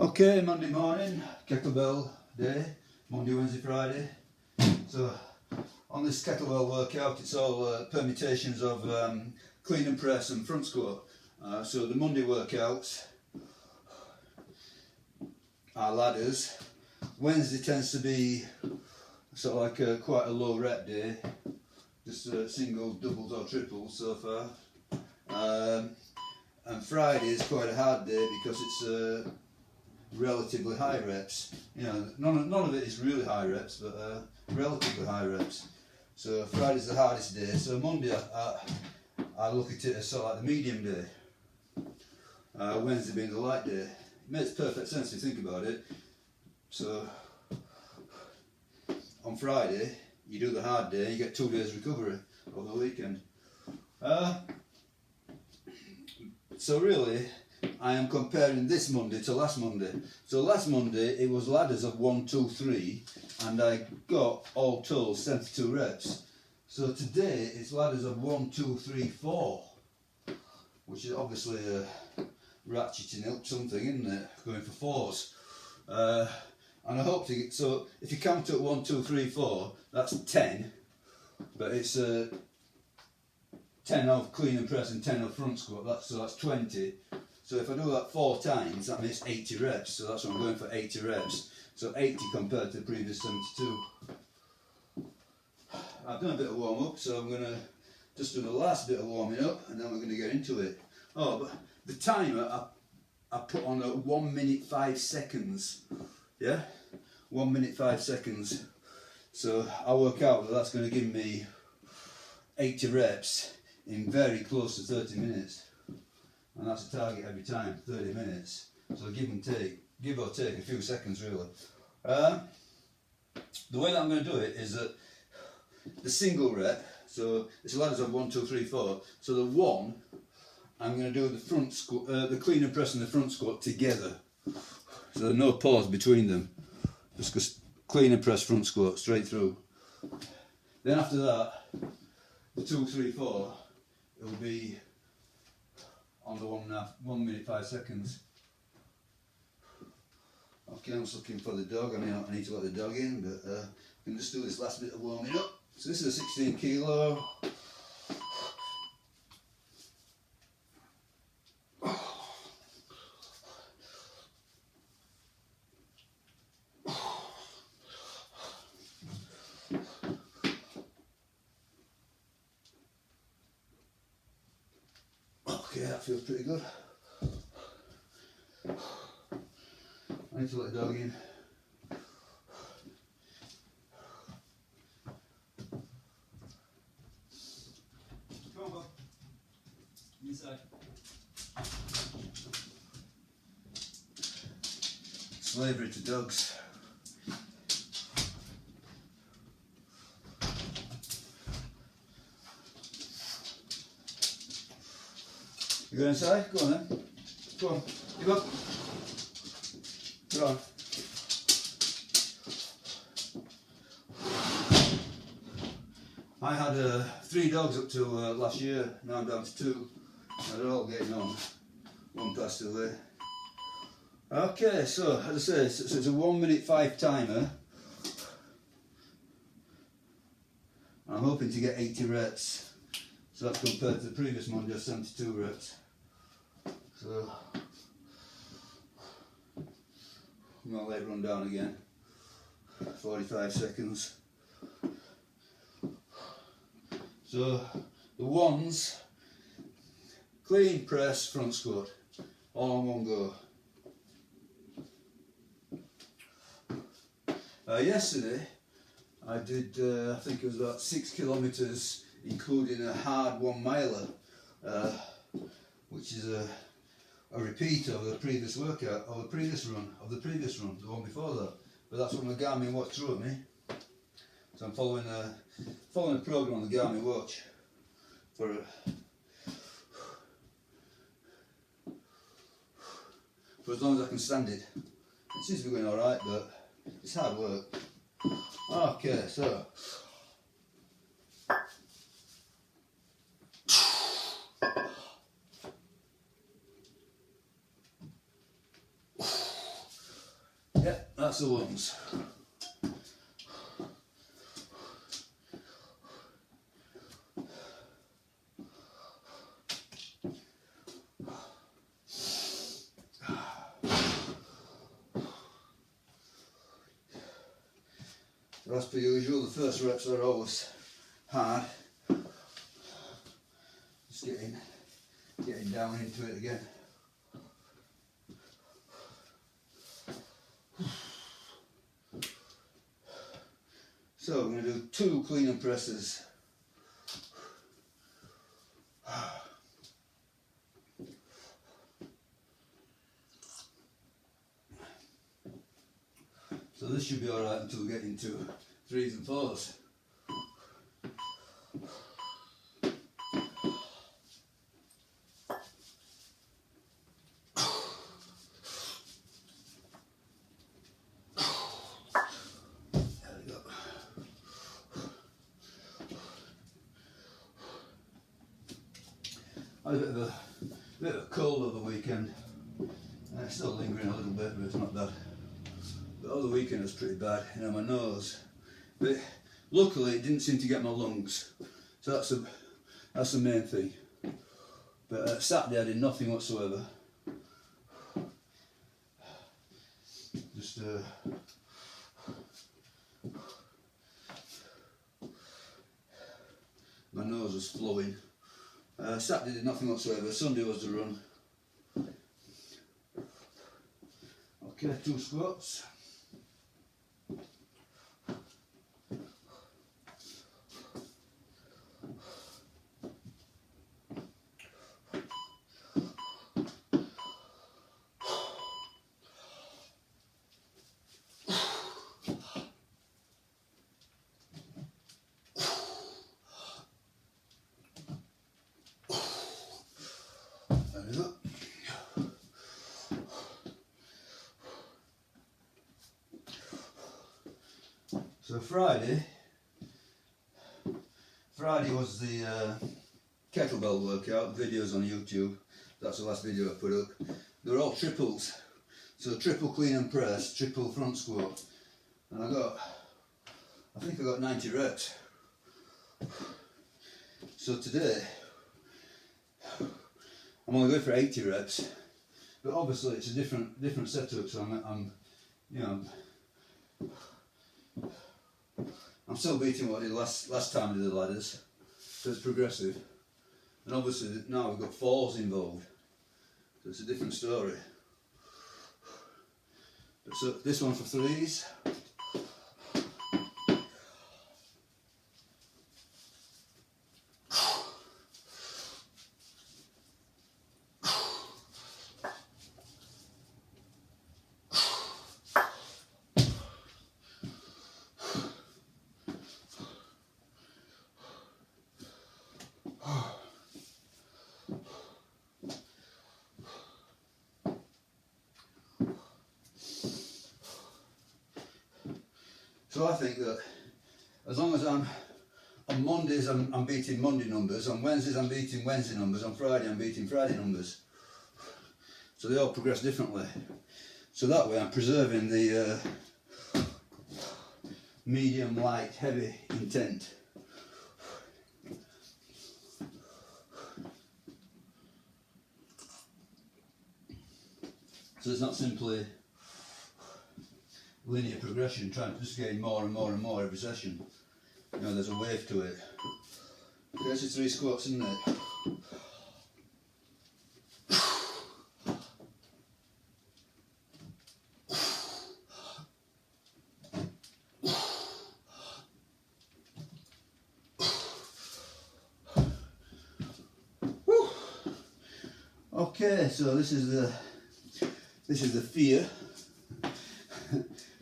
Okay, Monday morning, kettlebell day, Monday, Wednesday, Friday. So on this kettlebell workout, it's all permutations of clean and press and front squat. So the Monday workouts are ladders. Wednesday tends to be sort of like quite a low rep day, just singles, doubles or triples so far. And Friday is quite a hard day because it's relatively high reps. You know, none of it is really high reps, but relatively high reps. So Friday's the hardest day. So Monday I look at it as sort of like the medium day. Wednesday being the light day. It makes perfect sense if you think about it. So on Friday you do the hard day, you get 2 days recovery over the weekend. So really, I am comparing this Monday to last Monday. So last Monday it was ladders of 1, 2, 3, and I got all told 72 reps. So today it's ladders of 1, 2, 3, 4, which is obviously ratcheting up something, isn't it? Going for fours. And I hope to get, so if you count at 1, 2, 3, 4, that's 10, but it's 10 of clean and press and 10 of front squat, so that's 20. So if I do that 4 times, that makes 80 reps, so that's what I'm going for, 80 reps. So 80 compared to the previous 72. I've done a bit of warm up, so I'm going to just do the last bit of warming up and then we're going to get into it. Oh, but the timer I put on at 1 minute 5 seconds. Yeah? 1 minute 5 seconds. So I work out that that's going to give me 80 reps in very close to 30 minutes. And that's a target every time, 30 minutes. So give or take a few seconds really. The way that I'm going to do it is that the single rep, so it's ladders of 1, 2, 3, 4. So the 1, I'm going to do the front squat, the clean and press and the front squat together. So there's no pause between them. Just go clean and press front squat straight through. Then after that, the 2, 3, 4, it will be on the 1 minute 5 seconds. Okay, I'm just looking for the dog. I need to let the dog in, but I can just do this last bit of warming up. So this is a 16 kilo. Okay, that feels pretty good. I need to let the dog in. Come on, Bob. Inside. Slavery to dogs. You go inside? Go on then. Go on. You go. Go on. I had 3 dogs up till last year. Now I'm down to 2. They're all getting on. One passed away. Okay, so as I say, so it's a 1 minute 5 timer. I'm hoping to get 80 reps. So that's compared to the previous one, just 72 reps. So I'm going to let it run down again. 45 seconds. So the 1s, clean press front squat, all in one go. Yesterday I did, I think it was about 6 kilometres, including a hard 1 miler, which is a repeat of the previous workout, of the previous run, the one before that. But that's what my Garmin watch threw at me. So I'm following a program on the Garmin watch for as long as I can stand it. It seems to be going alright, but it's hard work. Okay, so that's the ones. So as per usual, the first reps are always hard. Just getting down into it again. So I'm going to do 2 clean and presses. So this should be alright until we get into 3s and 4s. I had a bit of a cold over the weekend. It's still lingering a little bit, but it's not bad. But over the weekend was pretty bad, you know, my nose. But luckily it didn't seem to get my lungs, so that's the main thing. But Saturday I did nothing whatsoever. Just my nose was flowing. Saturday did nothing whatsoever. Sunday was the run. Okay, 2 squats. So Friday was the kettlebell workout, videos on YouTube. That's the last video I put up. They're all triples. So triple clean and press, triple front squat. And I think I got 90 reps. So today, I'm only going for 80 reps. But obviously it's a different setup, so I'm still beating what I did last time I did the ladders, so it's progressive. And obviously now we've got falls involved, so it's a different story. So this one for 3s. So I think that as long as on Mondays I'm beating Monday numbers, on Wednesdays I'm beating Wednesday numbers, on Friday I'm beating Friday numbers. So they all progress differently. So that way I'm preserving the medium, light, heavy intent. So it's not simply linear progression, trying to just gain more and more and more every session. You know, there's a wave to it. Okay, this is 3 squats, isn't it? Woo. Okay, so this is the fear.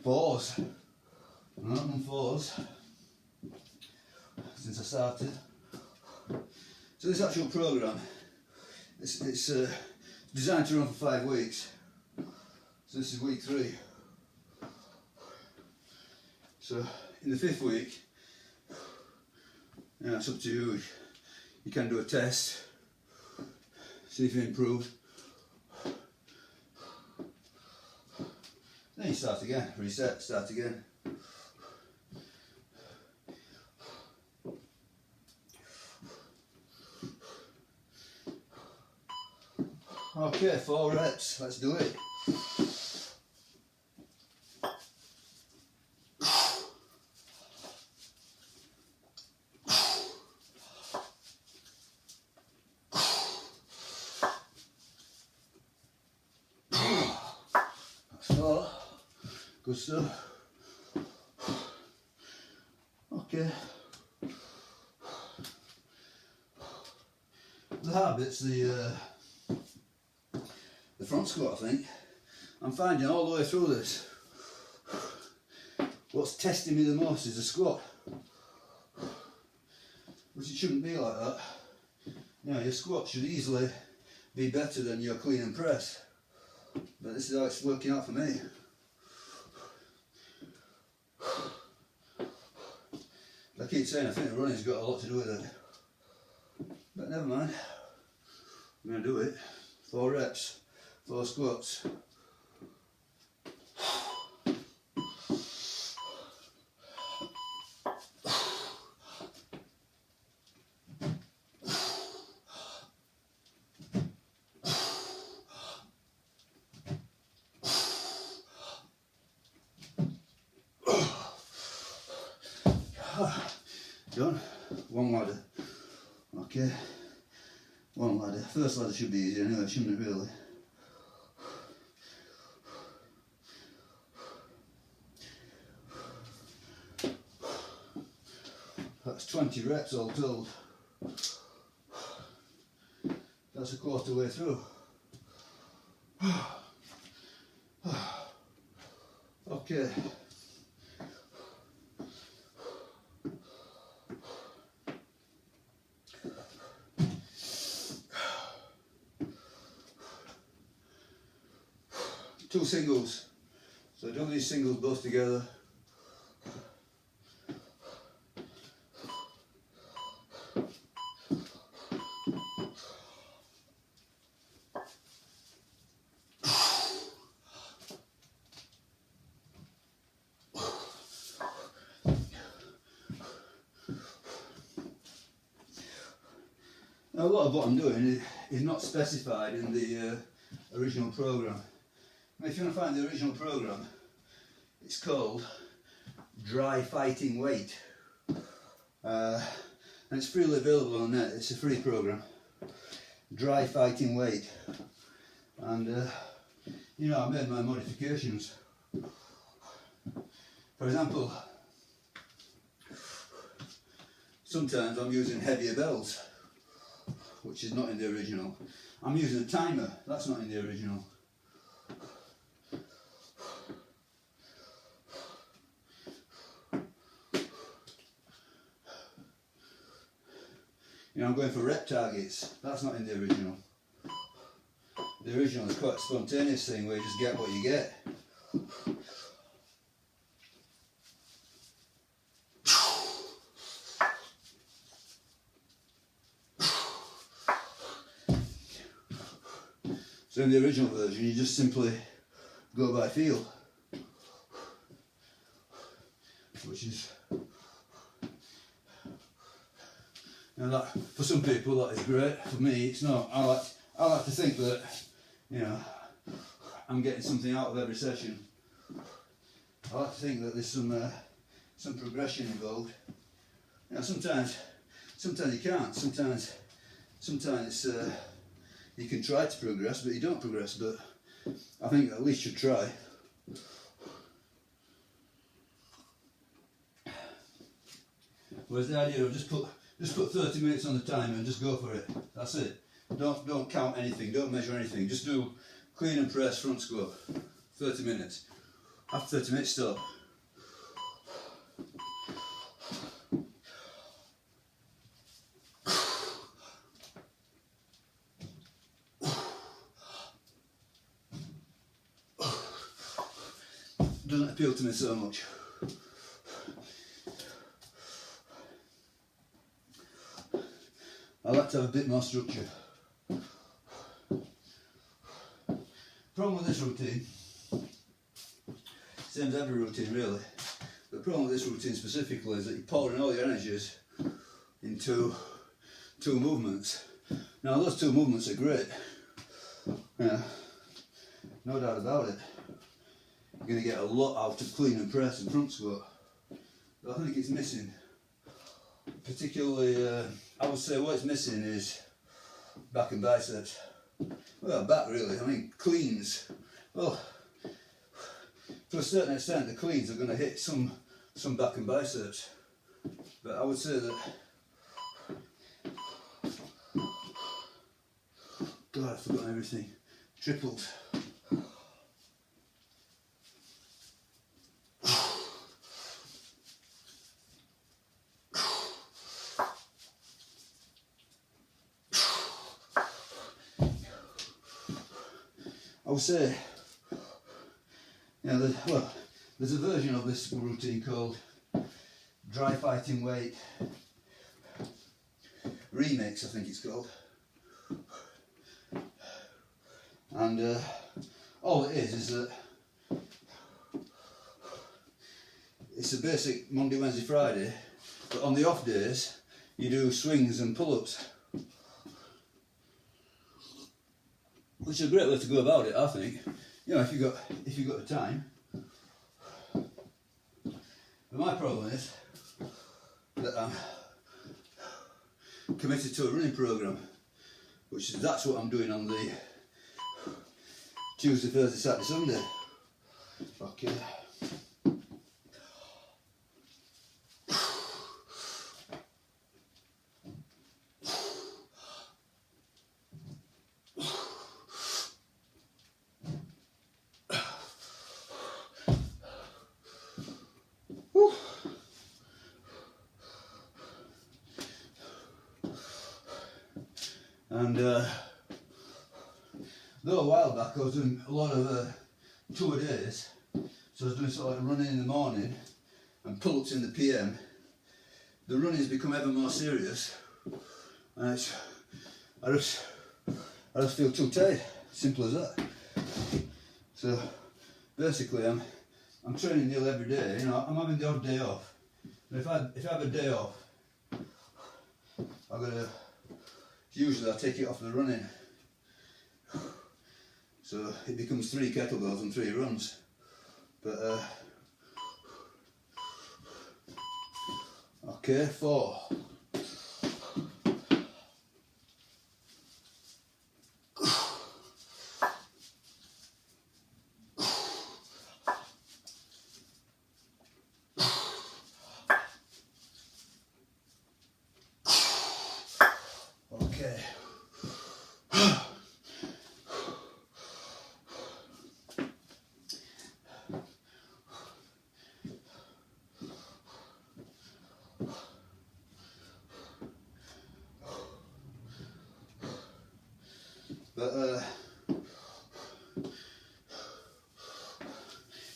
4s. I've not done 4s since I started. So this actual programme, it's designed to run for 5 weeks. So this is week 3. So in the 5th week, it's up to you. You can do a test, see if you improve. Then you start again, reset, start again. Okay, 4 reps, let's do it. So, good stuff. Okay. The habit's the front squat, I think. I'm finding all the way through this, what's testing me the most is the squat. Which it shouldn't be like that. You know, your squat should easily be better than your clean and press. But this is how it's working out for me. I keep saying I think the running's got a lot to do with it. But never mind. I'm going to do it. 4 reps, 4 squats. Done. 1 ladder. Okay. 1 ladder. First ladder should be easy anyway, shouldn't it really? That's 20 reps all told. That's a quarter way through. Okay. Two singles. So do these singles both together. Now a lot of what I'm doing is not specified in the original program. If you want to find the original program, it's called Dry Fighting Weight, and it's freely available on the net. It's a free program, Dry Fighting Weight, and you know, I made my modifications. For example, sometimes I'm using heavier bells, which is not in the original. I'm using a timer, that's not in the original. You know, I'm going for rep targets, that's not in the original. The original is quite a spontaneous thing where you just get what you get. So in the original version you just simply go by feel, which is, you know, that for some people that is great. For me, it's not. I like to think that, you know, I'm getting something out of every session. I like to think that there's some progression involved. You know, sometimes you can't. Sometimes it's, you can try to progress, but you don't progress. But I think at least you try. Whereas the idea of just put 30 minutes on the timer and just go for it. That's it. Don't count anything. Don't measure anything. Just do clean and press front squat. 30 minutes. After 30 minutes, stop. Doesn't appeal to me so much. I like to have a bit more structure. Problem with this routine Same as every routine really. The problem with this routine specifically is that you're pouring all your energies into 2 movements. Now those 2 movements are great, yeah, no doubt about it. You're going to get a lot out of clean and press and front squat. But I think it's missing, particularly, I would say what it's missing is back and biceps. Well, back really, I mean cleans, well, to a certain extent the cleans are going to hit some back and biceps, but I would say that, God, I've forgotten everything, triples. I would say, there's a version of this routine called Dry Fighting Weight Remix, I think it's called. And all it is that it's a basic Monday, Wednesday, Friday, but on the off days you do swings and pull-ups, which is a great way to go about it, I think. You know, if you got the time. But my problem is that I'm committed to a running programme, that's what I'm doing on the Tuesday, Thursday, Saturday, Sunday. Okay. And though a while back I was doing a lot of 2-a-days, so I was doing sort of like running in the morning and pull-ups in the PM, the running's become ever more serious, and I just feel too tired, simple as that. So basically I'm training nearly every day, you know, I'm having the odd day off, and if I have a day off, usually I take it off the running, so it becomes 3 kettlebells and 3 runs. But okay, 4. Okay. But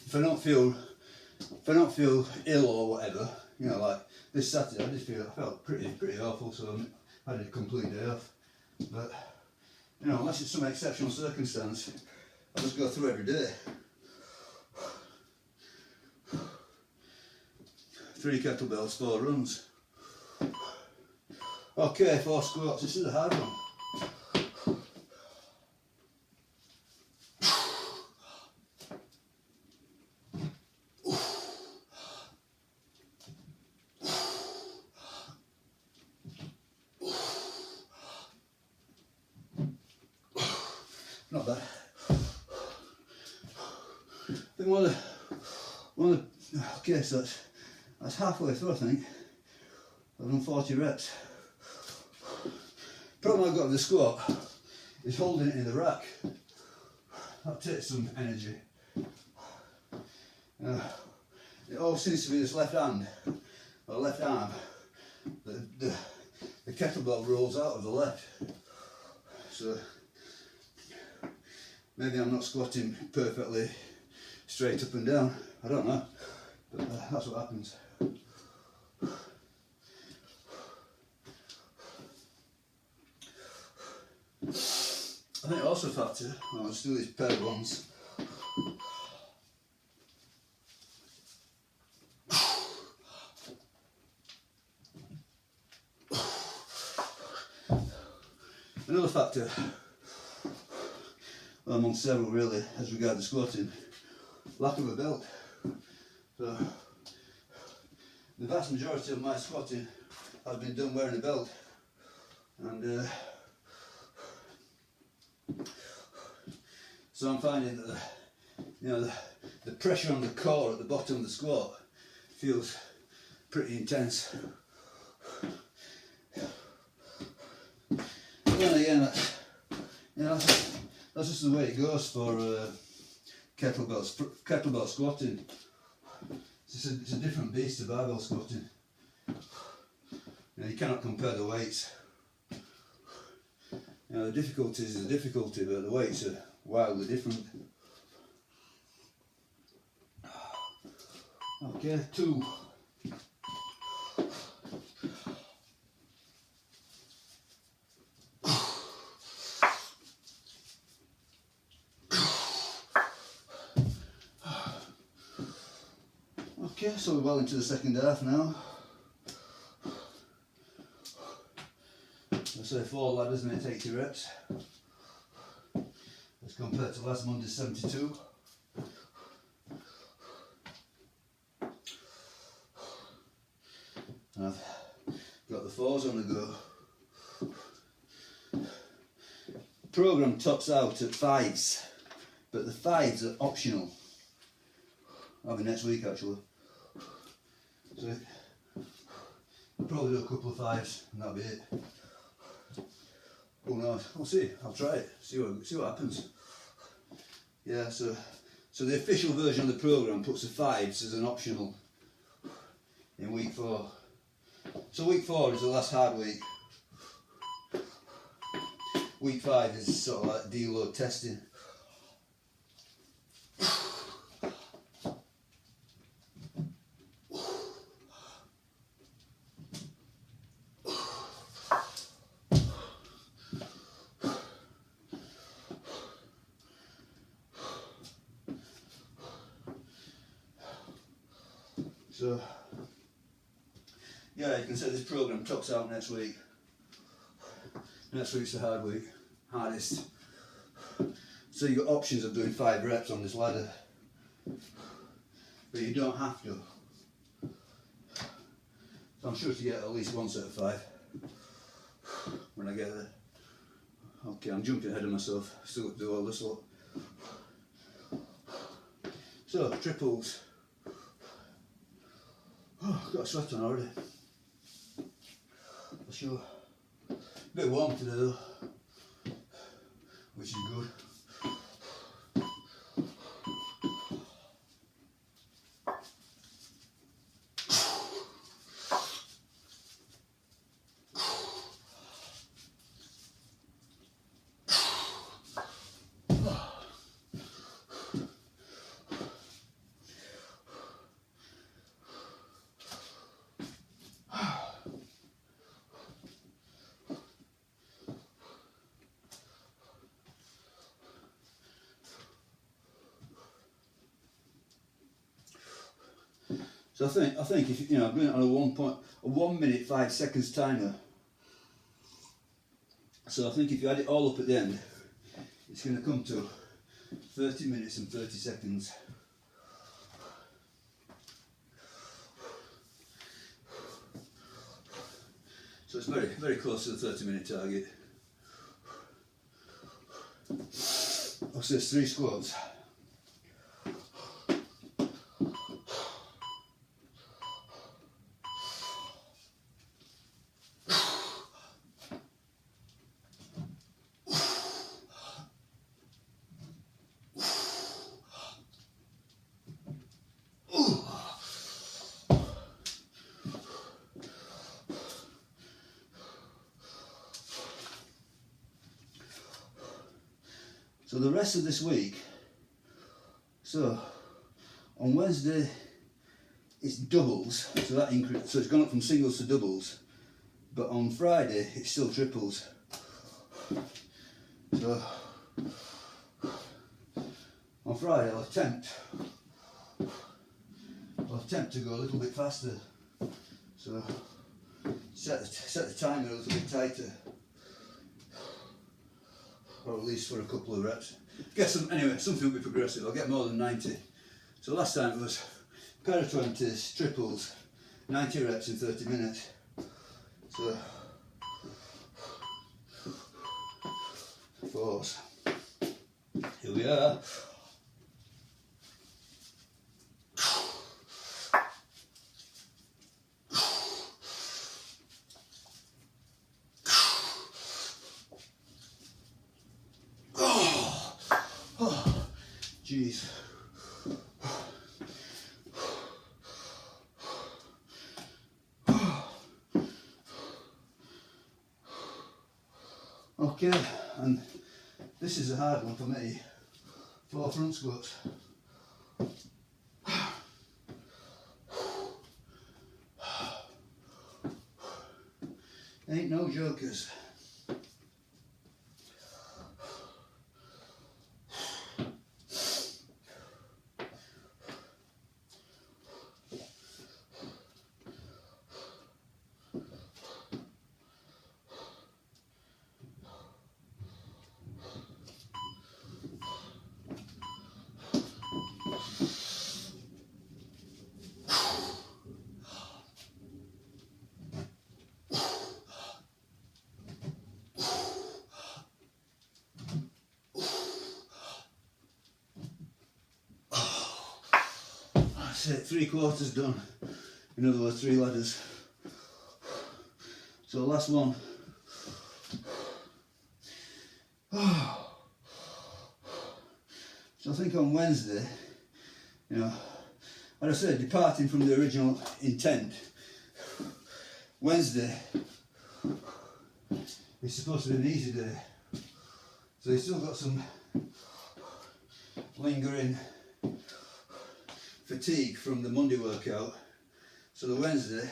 if I don't feel ill or whatever, you know, like this Saturday, I felt pretty awful, so I had a complete day off. But you know, unless it's some exceptional circumstance, I just go through every day. 3 kettlebells, 4 runs. Okay, 4 squats. This is a hard one. Not bad. I think one of the okay, so that's halfway through, I think. I've done 40 reps. Problem I've got with the squat is holding it in the rack. That takes some energy. It all seems to be this left hand or left arm. The kettlebell rolls out of the left. So maybe I'm not squatting perfectly straight up and down. I don't know, but that's what happens. I think also a factor, let's do these pair ones. Another factor, well, among several really, as regards the squatting, lack of a belt. So the vast majority of my squatting has been done wearing a belt, and so I'm finding that the pressure on the core at the bottom of the squat feels pretty intense. But then again, that's just the way it goes for kettlebell squatting. It's a different beast to barbell squatting. You cannot compare the weights. The difficulty is the difficulty, but the weights are wildly different. Okay, 2. Okay, so we're well into the second half now. Let's say 4 ladders and it takes 80 reps. As compared to last Monday's 72. And I've got the 4s on the go. Programme tops out at 5s, but the 5s are optional. I'll be next week actually. So I'll probably do a couple of 5s and that'll be it. Who knows? We'll see. I'll try it. See what happens. Yeah. So the official version of the programme puts the 5s as an optional in week 4. So week 4 is the last hard week. Week 5 is sort of like deload testing. So, yeah, you can say this programme tops out next week. Next week's the hard week, hardest. So you've got options of doing 5 reps on this ladder, but you don't have to. So I'm sure to get at least one set of 5 when I get there. Okay, I'm jumping ahead of myself, still got to do all this lot. So, triples. Oh, I've got a sweat on already. For sure. A bit warm today though, which is good. So I think if I'm doing it on a 1 minute 5 seconds timer. So I think if you add it all up at the end, it's going to come to 30 minutes and 30 seconds. So it's very, very close to the 30-minute target. So there's 3 squats. So the rest of this week, so on Wednesday it's doubles, so that so it's gone up from singles to doubles, but on Friday it's still triples. So on Friday I'll attempt to go a little bit faster, so set the timer a little bit tighter. or at least for a couple of reps. Get some, anyway, something will be progressive. I'll get more than 90. So last time it was pair of 20s, triples, 90 reps in 30 minutes. So, fours. Here we are. Jeez. Okay, and this is a hard one for me. 4 front squats. Ain't no jokers. That's it, 3/4 done. In other words, 3 ladders. So last one. So I think on Wednesday, you know, as I said, departing from the original intent, Wednesday is supposed to be an easy day. So you've still got some lingering fatigue from the Monday workout. So the Wednesday,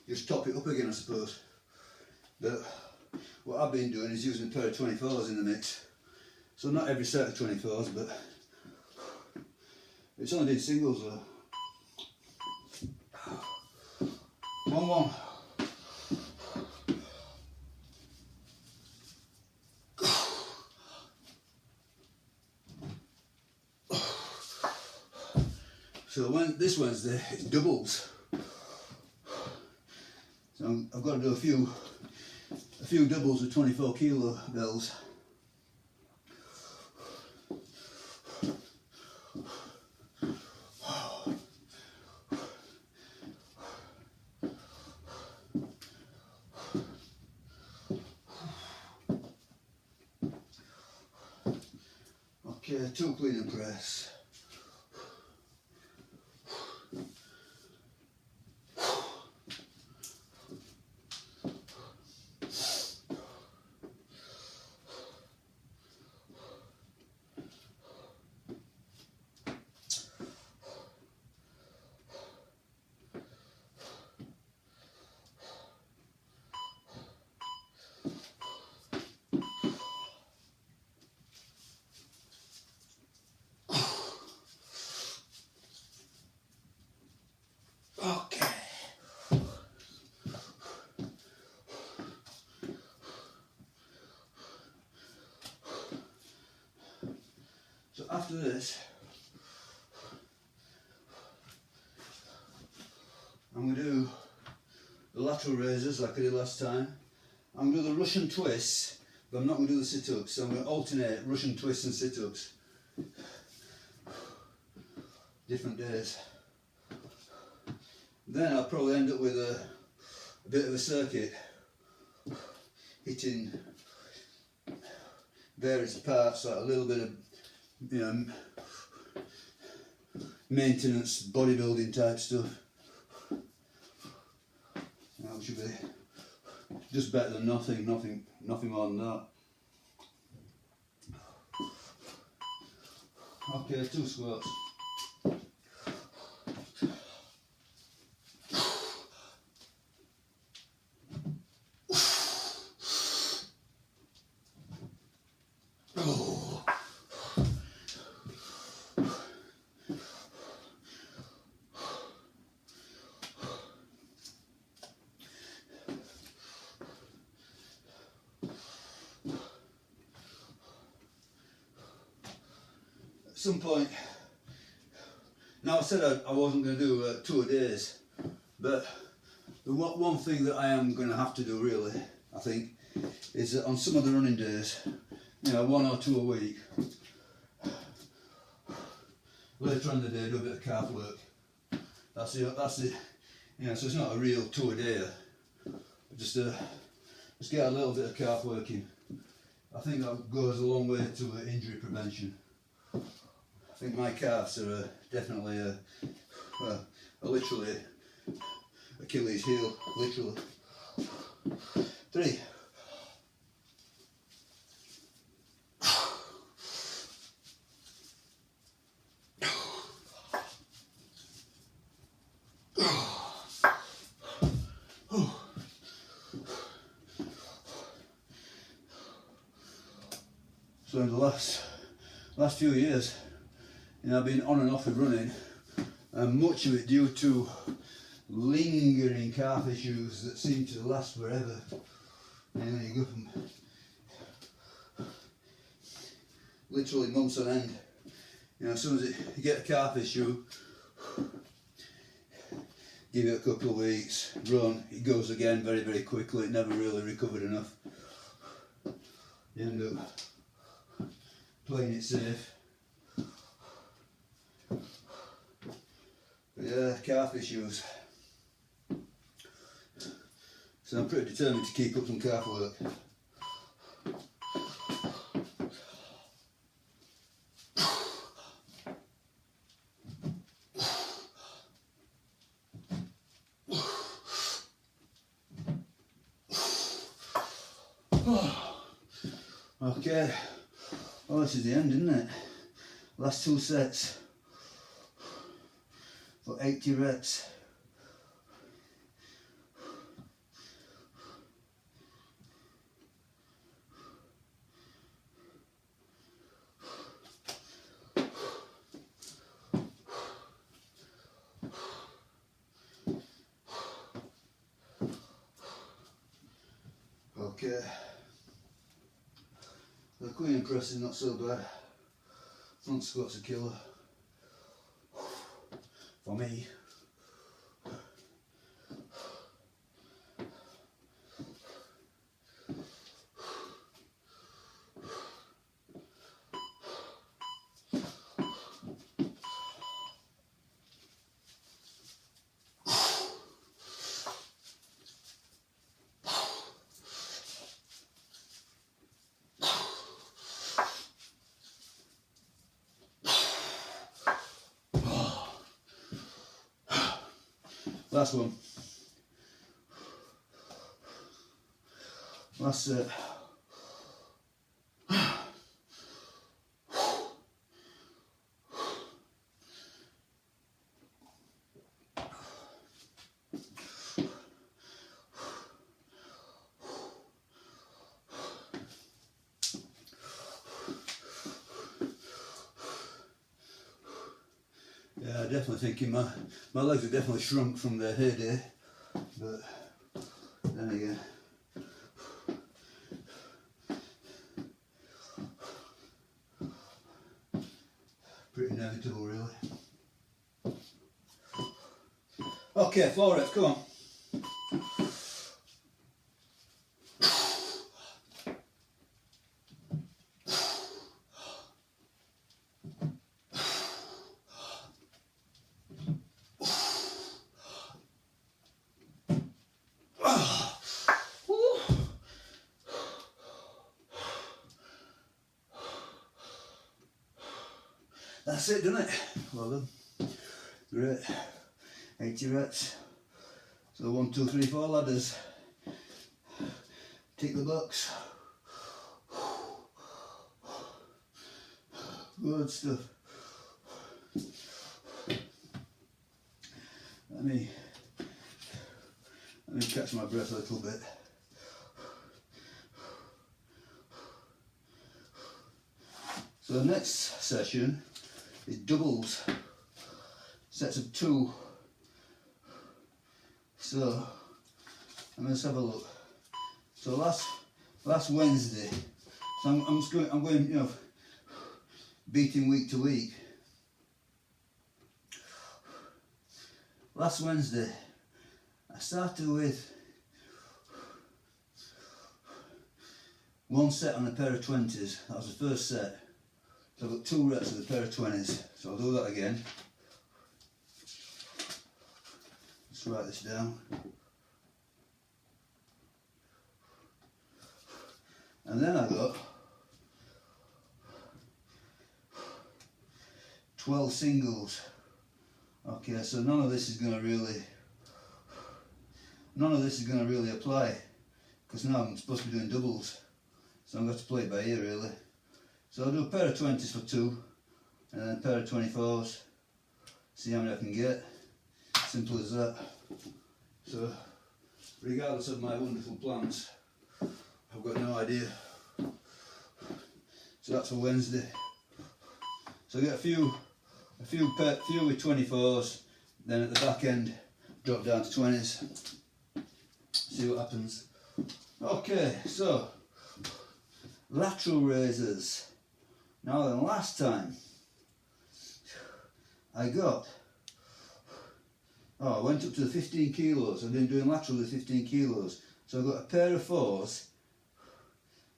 just top it up again, I suppose. But what I've been doing is using a pair of 24s in the mix. So not every set of 24s, but it's only did singles though. 1-1. So this Wednesday it's doubles. So I've got to do a few doubles with 24 kilo bells. Okay, 2 clean and press. Okay. So after this, I'm going to do the lateral raises like I did last time. I'm going to do the Russian twists, but I'm not going to do the sit-ups. So I'm going to alternate Russian twists and sit-ups. Different days. Then I'll probably end up with a bit of a circuit, hitting various parts, like a little bit of, you know, maintenance, bodybuilding type stuff. That should be just better than nothing more than that. Okay, 2 squats. some point, now I said I wasn't going to do 2 a days, but the one thing that I am going to have to do really, I think, is that on some of the running days, you know, 1 or 2 a week, later on in the day do a bit of calf work. That's it. You know, so it's not a real 2 a day, but just get a little bit of calf working. I think that goes a long way to injury prevention. I think my calves are definitely literally Achilles heel, literally. 3. So in the last few years, you know, I've been on and off with running, and much of it due to lingering calf issues that seem to last forever. And you go from literally months on end. You know, as soon as you get a calf issue, give it a couple of weeks, run, it goes again very, very quickly. It never really recovered enough. You end up playing it safe. But yeah, calf issues. So I'm pretty determined to keep up some calf work. Okay, well this is the end, isn't it? Last 2 sets for 80 reps. Okay, the clean and press is not so bad. Front squat's a killer for me. Last one. Last set. Yeah, I definitely thinking my legs are definitely shrunk from their heyday, but then again, pretty inevitable really. Okay, 4 reps, come on. That's it, done it? Well done. Great. 80 reps. So 1, 2, 3, 4 ladders. Tick the box. Good stuff. Let me catch my breath a little bit. So the next session is doubles, sets of 2. So let's have a look. So last Wednesday, so I'm going, you know, beating week to week. Last Wednesday I started with one set on a pair of 20s. That was the first set. So I've got 2 reps with a pair of 20s. So I'll do that again. Let's write this down. And then I got 12 singles. Okay, so none of this is going to really apply, because now I'm supposed to be doing doubles. So I'm going to play it by ear really. So I'll do a pair of 20s for 2, and then a pair of 24s. See how many I can get. Simple as that. So, regardless of my wonderful plans, I've got no idea. So that's for Wednesday. So I get a few with 24s, then at the back end drop down to 20s. See what happens. Okay, so lateral raises. Now then, last time I went up to the 15 kilos. I've been doing lateral with 15 kilos. So I got a pair of 4s,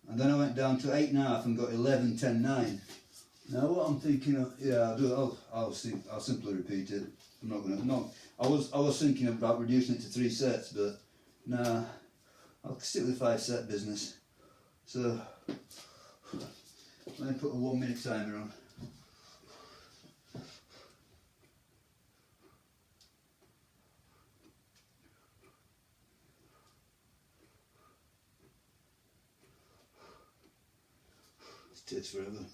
and then I went down to 8.5 and got 11, 10, 9. Now what I'm thinking of, yeah, I'll simply repeat it. I'm not gonna. No, I was thinking about reducing it to 3 sets, but nah, I'll stick with the 5-set business. So let me put a 1-minute timer on. This takes forever.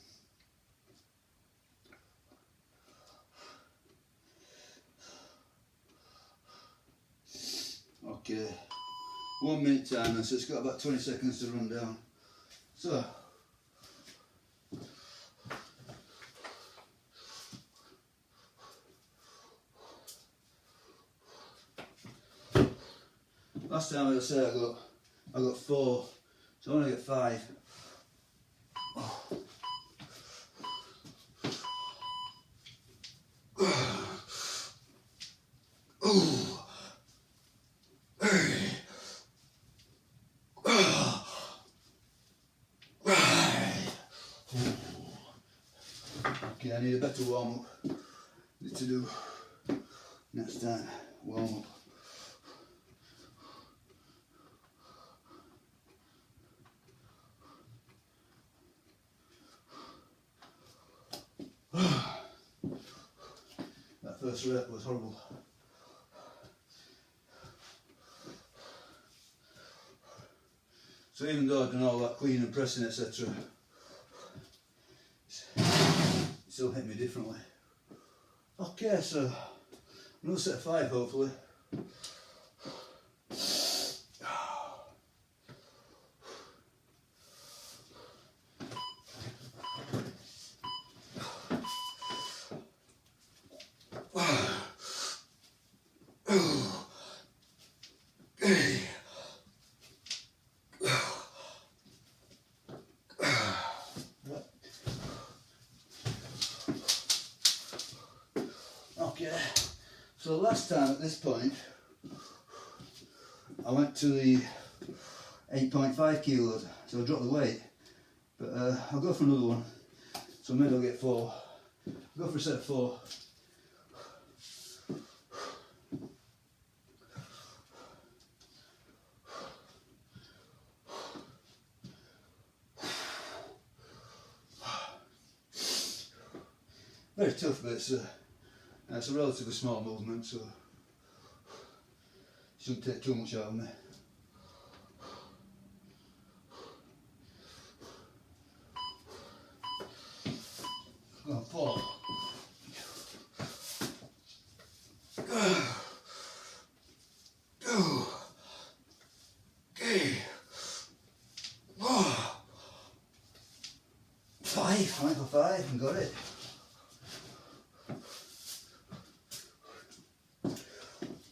Okay, 1 minute timer, so it's got about 20 seconds to run down. So, last time I said I got 4, so I only get 5. Okay, I need a better warm up. Need to do next time. Warm up. That first rep was horrible. So even though I've done all that clean and pressing, etc., it still hit me differently. Okay, so another set of 5 hopefully. Okay, so last time at this point I went to the 8.5 kilos, so I dropped the weight, but I'll go for another one, so maybe I'll get 4. I'll go for a set of 4. Very tough, but it's a relatively small movement, so it shouldn't take too much out of me. Go on, 4. Okay. 5. I went for 5 and got it.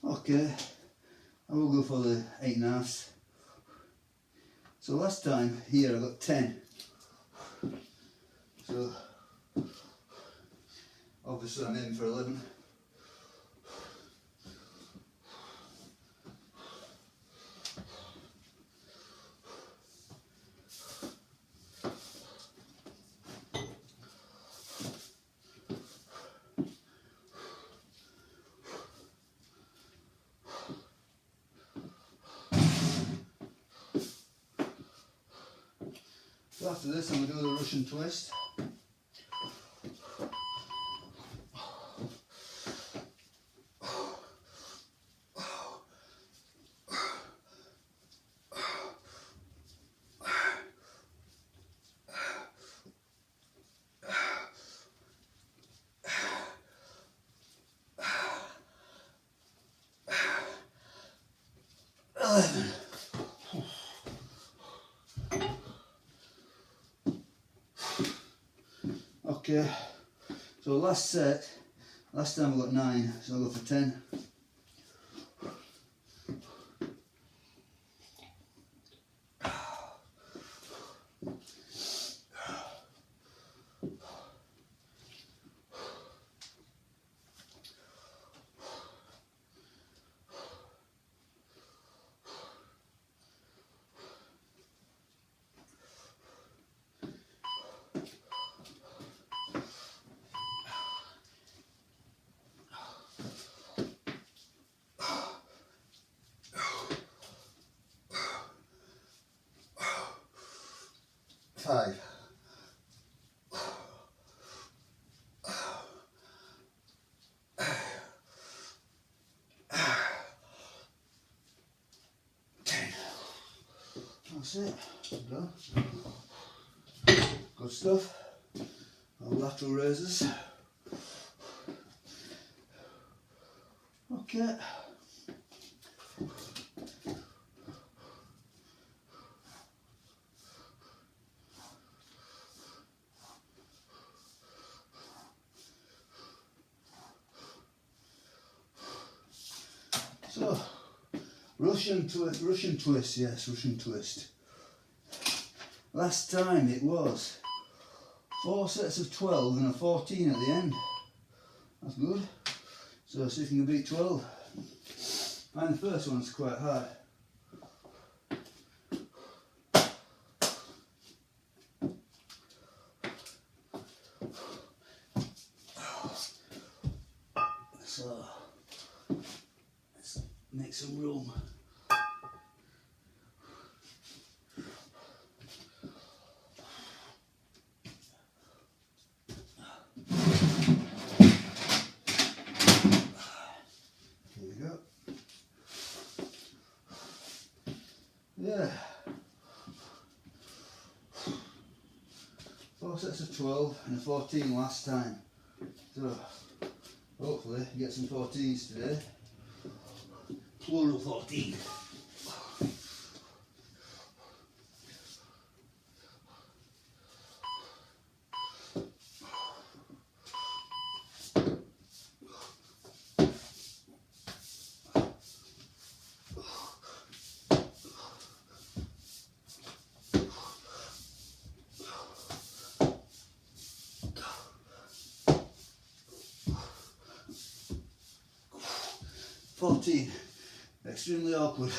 Okay, I will go for the 8.5s. So last time here I got 10. So Obviously I'm aiming for 11. So after this I'm going to do the Russian twist. Okay, so last set, last time I got 9, so I'll go for 10. Five. That's it. Done. Good stuff. Our lateral raises. Okay. So, Russian twist, yes, Russian twist. Last time it was 4 sets of 12 and a 14 at the end. That's good. So see if you can beat 12. And the first one's quite hard. So let's make some room. Yeah. 4 sets of 12 and a 14 last time. So hopefully get some 14s today. Plural 14. Extremely awkward.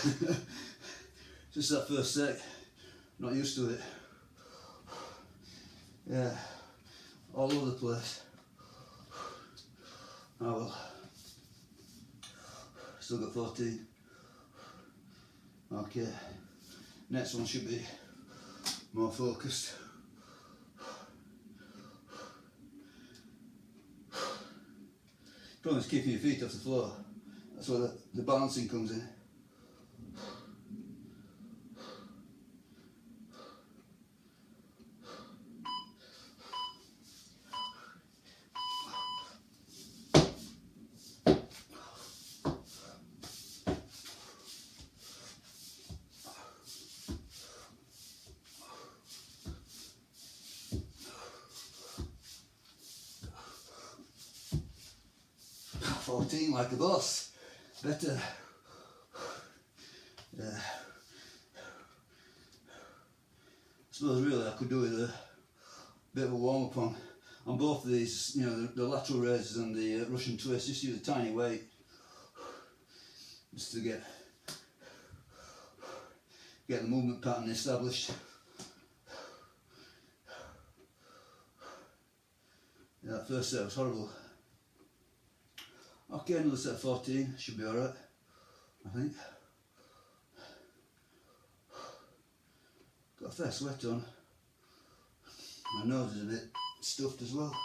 Just that first set, not used to it. Yeah, all over the place. Oh well, still got 14. Okay, next one should be more focused. Problem is keeping your feet off the floor. That's where the balancing comes in. Like a boss. Better. Yeah. I suppose really I could do with a bit of a warm up on on both of these, you know, the lateral raises and the Russian twist, just use a tiny weight just to get the movement pattern established. Yeah, that first set was horrible. Okay, another set of 14, should be alright, I think. Got a fair sweat on. My nose is a bit stuffed as well.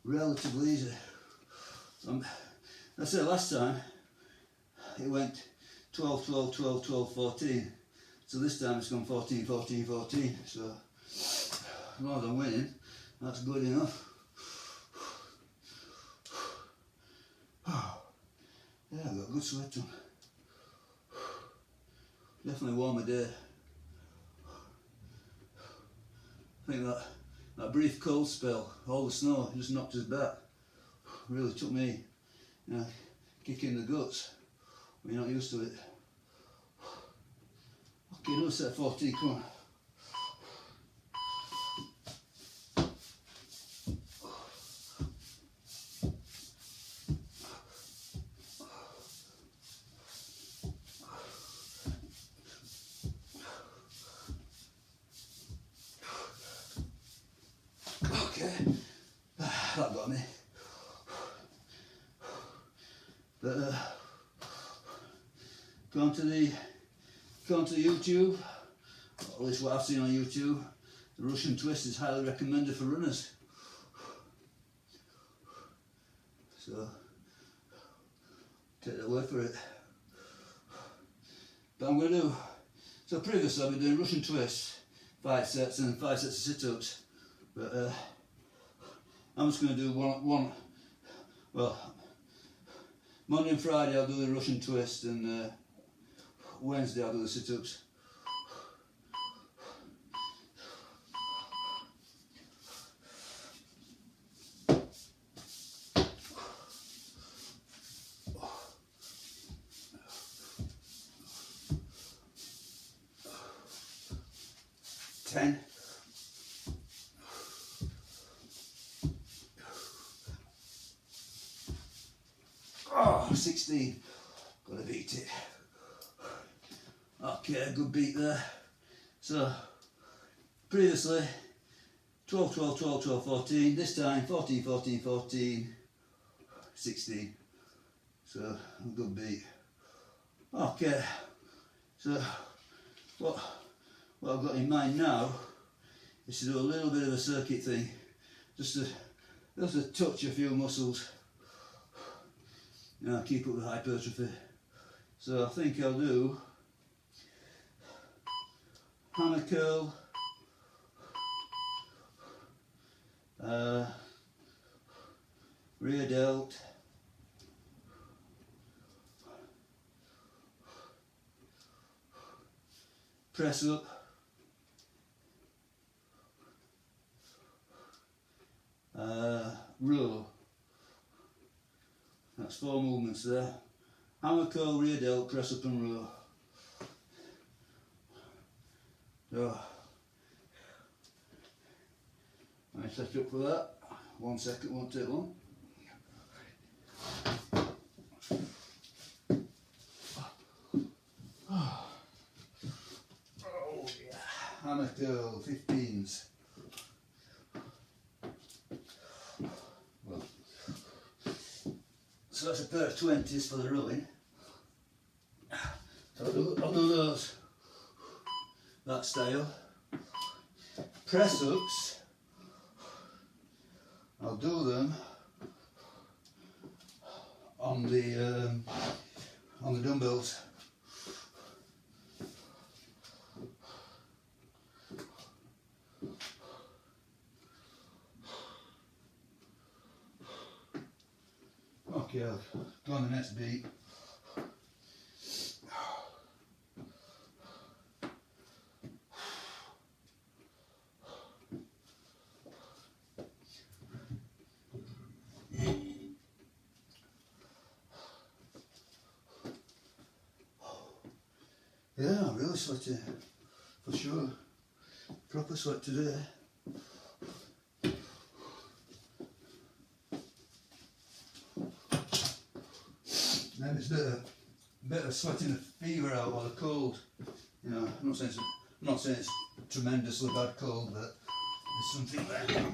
Relatively easy. I said last time it went 12, 12, 12, 12, 14. So this time it's gone 14, 14, 14. So as long as I'm winning, that's good enough. Yeah, I've got a good sweat on. Definitely warmer day. I think that brief cold spell, all the snow, just knocked us back. Really took me, you know, kick in the guts. We're not used to it. Okay, another set of 14, come on. That got me. But gone to YouTube, or at least what I've seen on YouTube, the Russian twist is highly recommended for runners. So take that word for it. But I'm going to do, so previously I've been doing Russian twists, 5 sets and 5 sets of sit-ups. But I'm just going to do one, well, Monday and Friday I'll do the Russian twist, and Wednesday I'll do the sit-ups. Ten. 16, gotta beat it. Okay, good beat there. So, previously, 12, 12, 12, 12, 14, this time 14, 14, 14, 16. So, a good beat. Okay, so what I've got in mind now is to do a little bit of a circuit thing, just to touch a few muscles. Keep up the hypertrophy. So I think I'll do hammer curl, rear delt, press up, row. That's 4 movements there. Hammer curl, rear delt, press up and row. So, I set up for that. 1 second, won't take long. Oh yeah, hammer curl, 15s. So that's a pair of 20s for the rowing. So I'll do those, that style. Press ups, I'll do them on the dumbbells. Okay, I'll go on the next beat. Yeah, I'm really sweaty, for sure. Proper sweat today. Then it's a bit of sweating a fever out or the cold. You know, I'm not saying it's tremendously bad cold, but there's something there.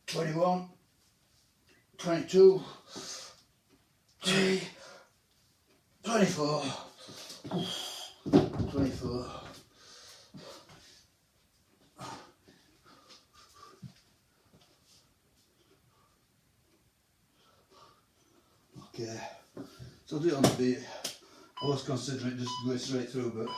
21, 22, 23, 24, 24. Okay, so I'll do it on the beat. I was considering just going straight through, but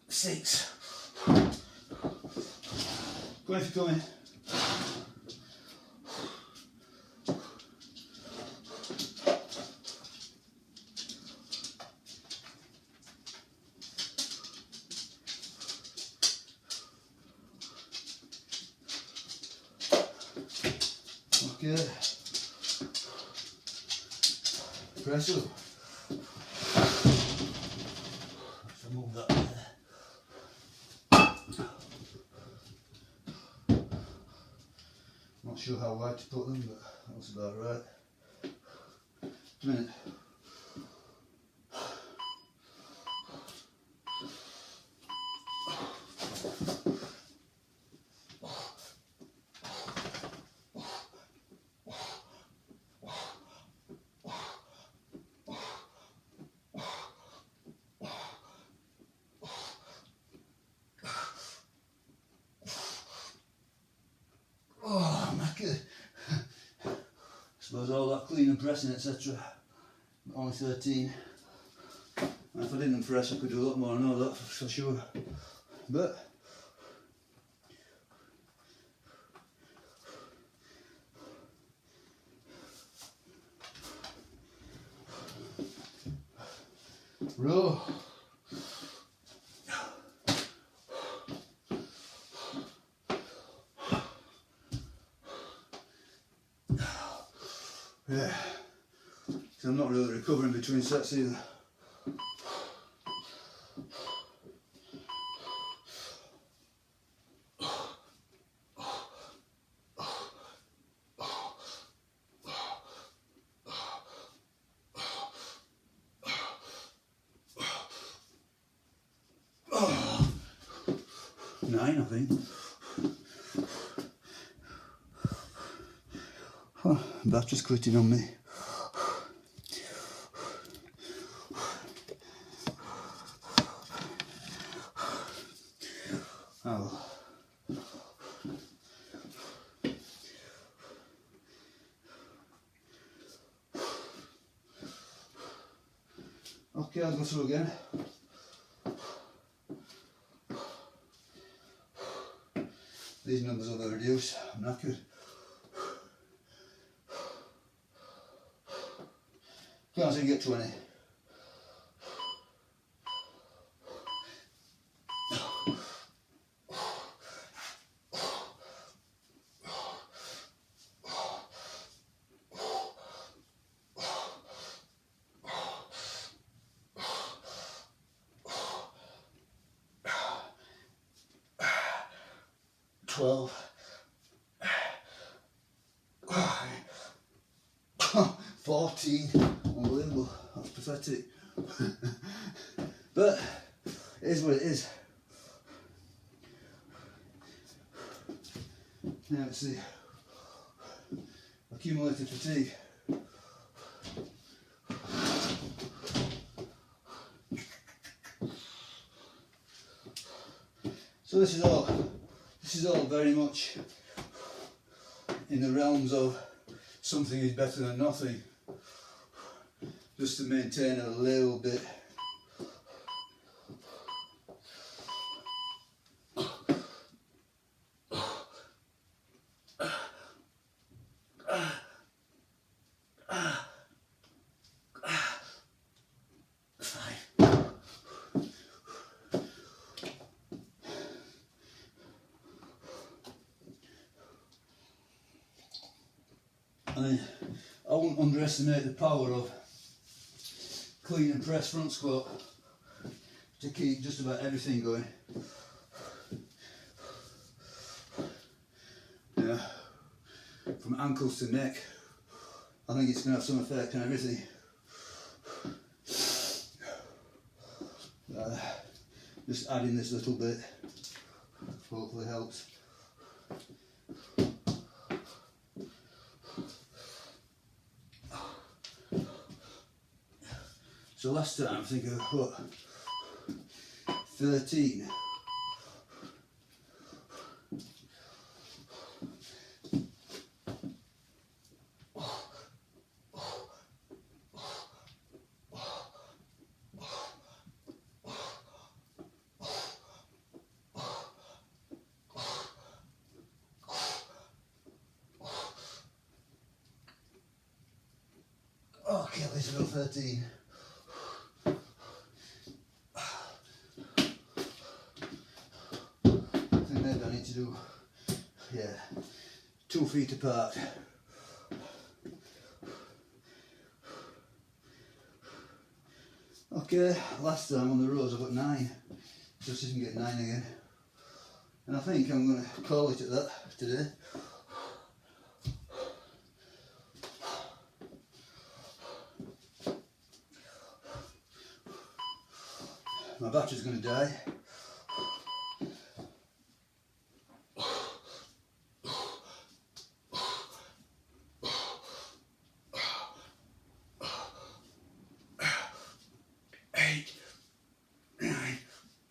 six. Go if you're coming. Okay. Press up. So move that there. Not sure how wide to put them, but that's about right. A minute. Oh, knackered. I suppose all that clean and pressing, etc. Only 13. And if I didn't press, I could do a lot more, I know that for sure. But row. Yeah, so I'm not really recovering between sets either. Oh, 9, I think. Oh, battery's quitting on me. Oh. Okay, I'll go through again. These numbers will be reduced. I'm knackered. Can't see you get 20. $12. 14. Unbelievable. That's pathetic. But it is what it is. Now let's see. Accumulated fatigue. So this is all very much in the realms of something is better than nothing, just to maintain a little bit. And I wouldn't underestimate the power of clean and press front squat to keep just about everything going. Yeah, from ankles to neck, I think it's going to have some effect on everything. Just adding this little bit hopefully helps. So last time I think I put 13. Okay, let's go 13. I need to do, 2 feet apart. Okay, last time on the rows I got 9, just didn't get 9 again. And I think I'm going to call it at that today. My battery's going to die.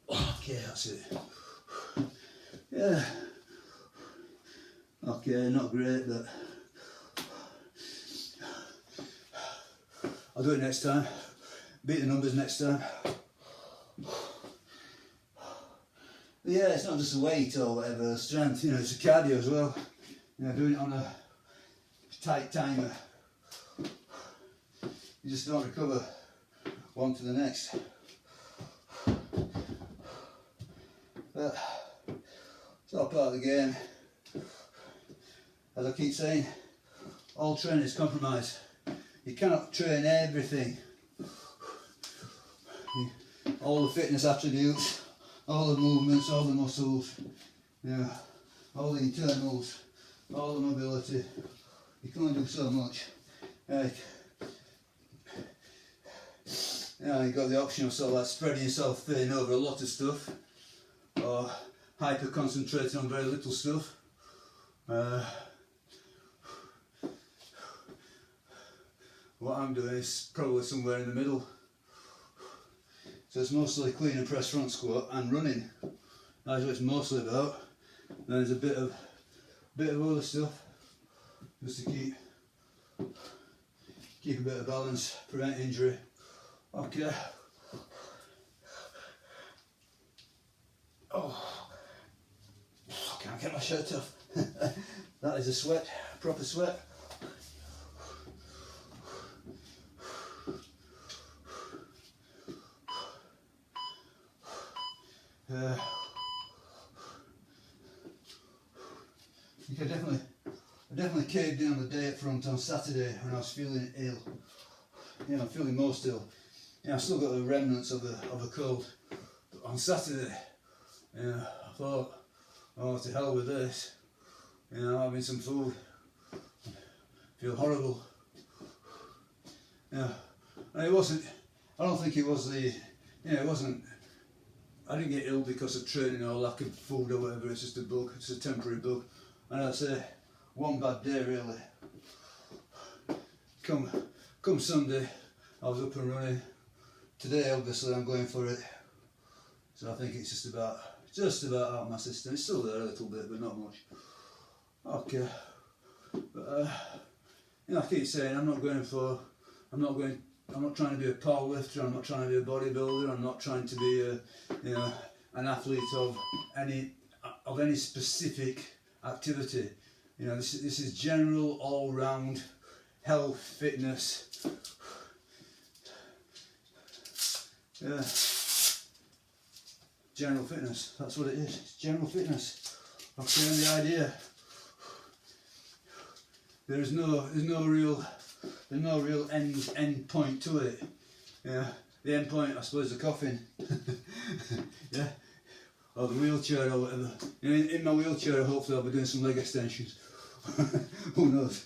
Okay, that's it. Yeah. Okay, not great, but I'll do it next time. Beat the numbers next time. But yeah, it's not just the weight or whatever, strength, it's the cardio as well. Doing it on a tight timer. You just don't recover one to the next. But it's all part of the game. As I keep saying, all training is compromise. You cannot train everything. All the fitness attributes, all the movements, all the muscles, all the internals, all the mobility. You can only do so much. You've got the option of sort of like spreading yourself thin over a lot of stuff, or hyper concentrating on very little stuff. What I'm doing is probably somewhere in the middle. So it's mostly clean and press front squat and running. That's what it's mostly about. Then there's a bit of other stuff just to keep a bit of balance, prevent injury. Okay. Oh, I can't get my shirt off. That is a sweat, proper sweat. I definitely caved in on the day up front on Saturday when I was feeling ill. I'm feeling most ill. I've still got the remnants of a cold. But on Saturday, I thought, oh, to hell with this. Having some food. I feel horrible. And it wasn't. I don't think it was it wasn't. I didn't get ill because of training or lack of food or whatever. It's just a bug. It's a temporary bug. And I'd say one bad day really. Come Sunday, I was up and running. Today, obviously, I'm going for it. So I think it's just about just about out of my system. It's still there a little bit, but not much. Okay, but you know, I keep saying I'm not trying to be a power lifter. I'm not trying to be a bodybuilder. I'm not trying to be an athlete of any specific activity. You know, this is general, all-round health, fitness. Yeah, general fitness. That's what it is. It's general fitness. Okay, and the idea. There's no real end point to it. Yeah, the end point, I suppose, is the coffin. Yeah, or the wheelchair or whatever. You know, in my wheelchair, hopefully, I'll be doing some leg extensions. Who knows?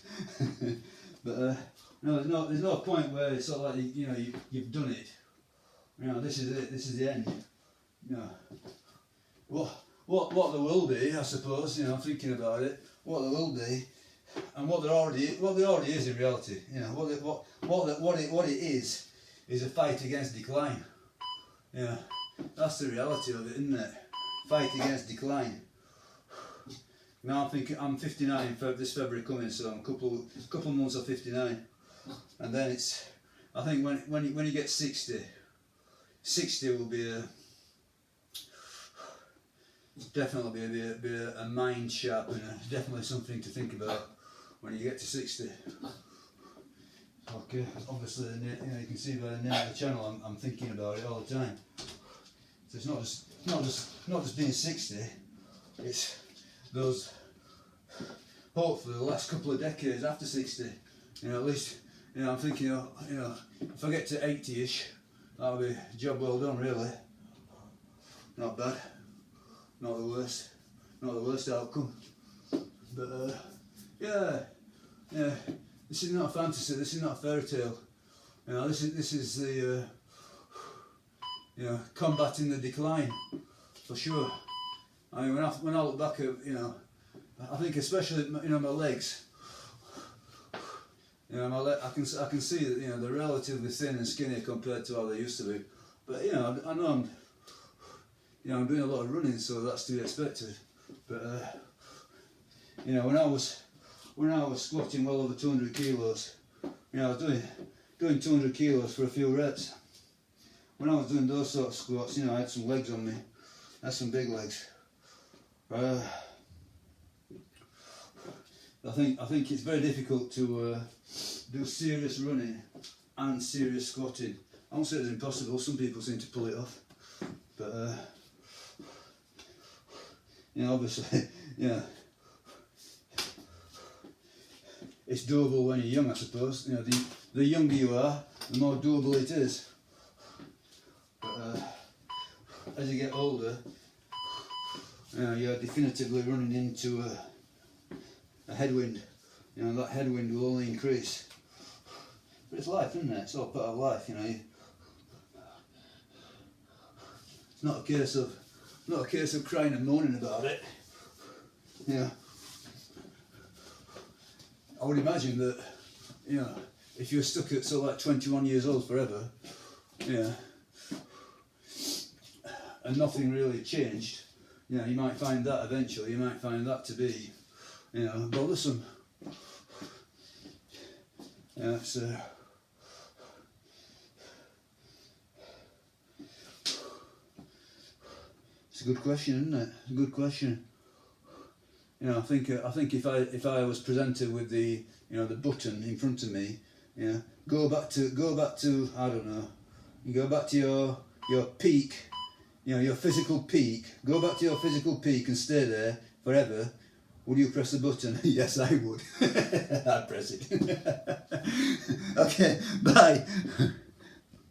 But no, there's no point where it's sort of like you've done it. You know, this is it. This is the end. You know, what there will be, I suppose. You know, thinking about it, what there will be. And what there already is in reality, you know, what it is a fight against decline. Yeah, that's the reality of it, isn't it? Fight against decline. Now I'm thinking I'm 59 this February coming, so I'm a couple months of 59, and then it's, I think when you get 60 will be definitely be a mind sharpener, definitely something to think about. When you get to 60, okay. Obviously, you know, you can see by the name of the channel, I'm thinking about it all the time. So it's not just being 60. It's those, hopefully, the last couple of decades after 60. You know, at least, you know, I'm thinking, you know, if I get to 80ish, that'll be a job well done, really. Not bad, not the worst outcome. But yeah, this is not a fantasy, this is not a fairy tale. You know, this is the you know, combating the decline, for sure. I mean, when I look back at, you know, I think especially, you know, my legs. You know, I can see that, you know, they're relatively thin and skinny compared to how they used to be. But you know, I know I'm doing a lot of running, so that's to be expected. But you know, when I was squatting well over 200 kilos, you know, I was doing 200 kilos for a few reps. When I was doing those sort of squats, you know, I had some legs on me. I had some big legs. I think it's very difficult to do serious running and serious squatting. I won't say it's impossible. Some people seem to pull it off, but you know, obviously, yeah. It's doable when you're young, I suppose. You know, the younger you are, the more doable it is. But as you get older, you know, you're definitively running into a headwind. You know, that headwind will only increase. But it's life, isn't it? It's all part of life. You know, it's not a case of crying and moaning about it. You know. I would imagine that, you know, if you're stuck at sort of like 21 years old forever, yeah, and nothing really changed, you know, you might find that eventually, you might find that to be, you know, bothersome. Yeah, it's a good question, isn't it? It's a good question. You know, I think if I was presented with the, you know, the button in front of me, you know, go back to I don't know, you go back to your peak, you know, your physical peak. Go back to your physical peak and stay there forever. Would you press the button? Yes, I would. I'd press it. Okay, bye.